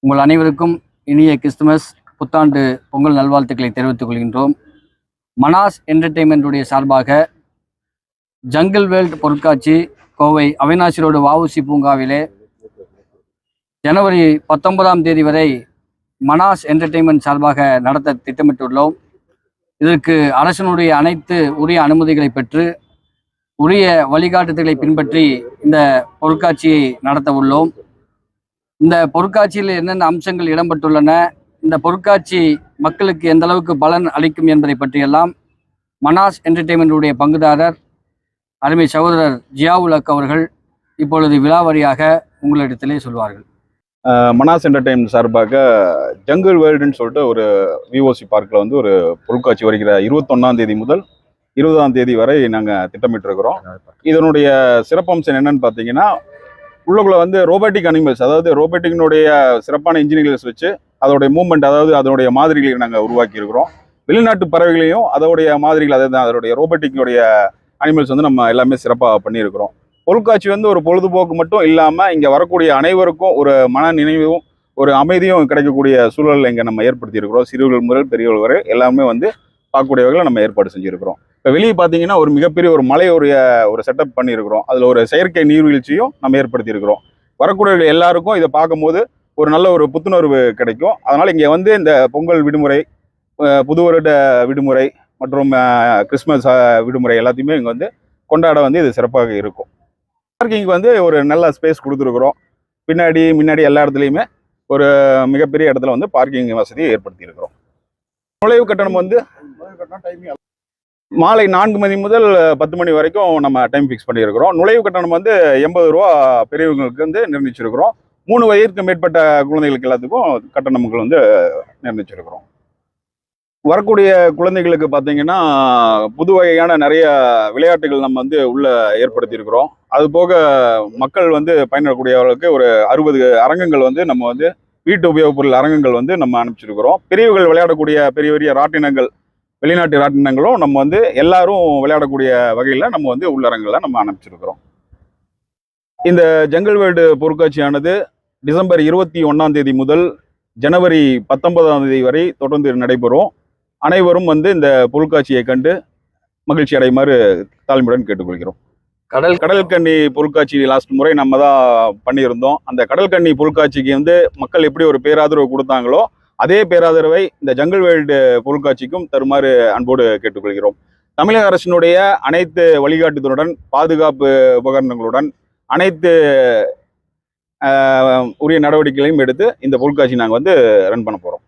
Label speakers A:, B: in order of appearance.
A: உங்கள் அனைவருக்கும் இனிய கிறிஸ்துமஸ் புத்தாண்டு பொங்கல் நல்வாழ்த்துக்களை தெரிவித்துக் கொள்கின்றோம். மனாஸ் என்டர்டெயின்மெண்ட்டுடைய சார்பாக ஜங்கிள் வேர்ல்ட் பொருட்காட்சி கோவை அவினாசி ரோடு வஉசி பூங்காவிலே ஜனவரி 19ஆம் தேதி வரை மனாஸ் என்டர்டெயின்மெண்ட் சார்பாக நடத்த திட்டமிட்டுள்ளோம். இதற்கு அரசனுடைய அனைத்து உரிய அனுமதிகளை பெற்று உரிய வழிகாட்டுதல்களை பின்பற்றி இந்த பொருட்காட்சியை நடத்த உள்ளோம். இந்த பொருட்காட்சியில் என்னென்ன அம்சங்கள் இடம்பெற்றுள்ளன, இந்த பொருட்காட்சி மக்களுக்கு எந்த அளவுக்கு பலன் அளிக்கும் என்பதை பற்றியெல்லாம் மனாஸ் என்டர்டெயின்மெண்ட்டுடைய பங்குதாரர் அருமை சகோதரர் ஜியாவுல் ஹக் அவர்கள் இப்பொழுது விலாவரியாக உங்களிடத்திலே சொல்வார்கள்.
B: மனாஸ் என்டர்டெயின்மெண்ட் சார்பாக ஜங்கிள் வேர்ல்டுன்னு சொல்லிட்டு ஒரு விஓசி பார்க்கில் வந்து ஒரு பொருட்காட்சி வருகிற 21ஆம் தேதி முதல் 20ஆம் தேதி வரை நாங்கள் திட்டமிட்டிருக்கிறோம். இதனுடைய சிறப்பம்சம் என்னன்னு பார்த்தீங்கன்னா, உள்ளுக்குள்ள வந்து ரோபோட்டிக் அனிமல்ஸ், அதாவது ரோபோட்டிக்கினுடைய சிறப்பான இன்ஜினியர்ஸ் வச்சு அதோடைய மூவ்மெண்ட், அதாவது அதனுடைய மாதிரிகளை நாங்கள் உருவாக்கி இருக்கிறோம். வெளிநாட்டு பறவைகளையும் அதோடைய மாதிரிகள், அதாவது அதோடைய ரோபோட்டிக்கினுடைய அனிமல்ஸ் வந்து நம்ம எல்லாமே சிறப்பாக பண்ணியிருக்கிறோம். பொருட்காட்சி வந்து ஒரு பொழுதுபோக்கு மட்டும் இல்லாமல் இங்கே வரக்கூடிய அனைவருக்கும் ஒரு மன நினைவும் ஒரு அமைதியும் கிடைக்கக்கூடிய சூழல் இங்கே நம்ம ஏற்படுத்தியிருக்கிறோம். சிறுவர்கள் முதல் பெரியவர்கள் வரை எல்லாமே வந்து பார்க்கக்கூடியவர்களை நம்ம ஏற்பாடு செஞ்சுருக்கிறோம். இப்போ வெளியே பார்த்தீங்கன்னா ஒரு மிகப்பெரிய ஒரு மலையுடைய ஒரு செட்டப் பண்ணியிருக்கிறோம். அதில் ஒரு செயற்கை நீர்வீழ்ச்சியும் நம்ம ஏற்படுத்தியிருக்கிறோம். வரக்கூடியவர்கள் எல்லாருக்கும் இதை பார்க்கும்போது ஒரு நல்ல ஒரு புத்துணர்வு கிடைக்கும். அதனால் இங்கே வந்து இந்த பொங்கல் விடுமுறை, புது வருட விடுமுறை மற்றும் கிறிஸ்மஸ் விடுமுறை எல்லாத்தையுமே இங்கே வந்து கொண்டாட வந்து இது சிறப்பாக இருக்கும். பார்க்கிங் வந்து ஒரு நல்ல ஸ்பேஸ் கொடுத்துருக்குறோம். முன்னாடி எல்லா இடத்துலையுமே ஒரு மிகப்பெரிய இடத்துல வந்து பார்க்கிங் வசதியை ஏற்படுத்தி இருக்கிறோம். நுழைவு கட்டணம் வந்து மாலை 4 மணி முதல் 10 மணி வரைக்கும் நம்ம டைம் ஃபிக்ஸ் பண்ணியிருக்கிறோம். நுழைவு கட்டணம் வந்து 80 ரூபா பெரியவங்களுக்கு வந்து நிர்ணயிச்சிருக்கிறோம். 3 வயதிற்கு மேற்பட்ட குழந்தைகளுக்கு எல்லாத்துக்கும் கட்டணங்கள் வந்து நிர்ணயிச்சிருக்கிறோம். வரக்கூடிய குழந்தைகளுக்கு பார்த்தீங்கன்னா புது வகையான நிறைய விளையாட்டுகள் நம்ம வந்து உள்ள ஏற்படுத்தியிருக்கிறோம். அது போக மக்கள் வந்து பயன்படக்கூடியவர்களுக்கு ஒரு 60 அரங்கங்கள் வந்து நம்ம வந்து வீட்டு உபயோகப் பொருள் அரங்கங்கள் வந்து நம்ம அனுப்பிச்சிருக்கிறோம். பெரியவர்கள் விளையாடக்கூடிய பெரிய ராட்டினங்கள், வெளிநாட்டு ராட்டினங்களும் நம்ம வந்து எல்லாரும் விளையாடக்கூடிய வகையில் நம்ம வந்து உள்ளரங்களை நம்ம அனுப்பிச்சிருக்கிறோம். இந்த ஜங்கிள் வேர்ல்டு பொருட்காட்சியானது டிசம்பர் 21ஆம் தேதி முதல் ஜனவரி 19ஆம் தேதி வரை தொடர்ந்து நடைபெறும். அனைவரும் வந்து இந்த பொருட்காட்சியை கண்டு மகிழ்ச்சி அடையுமாறு தாழ்மையுடன் கேட்டுக்கொள்கிறோம். கடல் கன்னி பொருட்காட்சி லாஸ்ட் முறை நம்ம தான் பண்ணியிருந்தோம். அந்த கடல் கன்னி பொருட்காட்சிக்கு வந்து மக்கள் எப்படி ஒரு பேராதரவு கொடுத்தாங்களோ அதே பேராதரவை இந்த ஜங்கிள் வேர்ல்டு பொருட்காட்சிக்கும் தருமாறு அன்போடு கேட்டுக்கொள்கிறோம். தமிழக அரசினுடைய அனைத்து வழிகாட்டுதலுடன், பாதுகாப்பு உபகரணங்களுடன், அனைத்து உரிய நடவடிக்கைகளையும் எடுத்து இந்த பொருட்காட்சி நாங்கள் வந்து ரன் பண்ண போகிறோம்.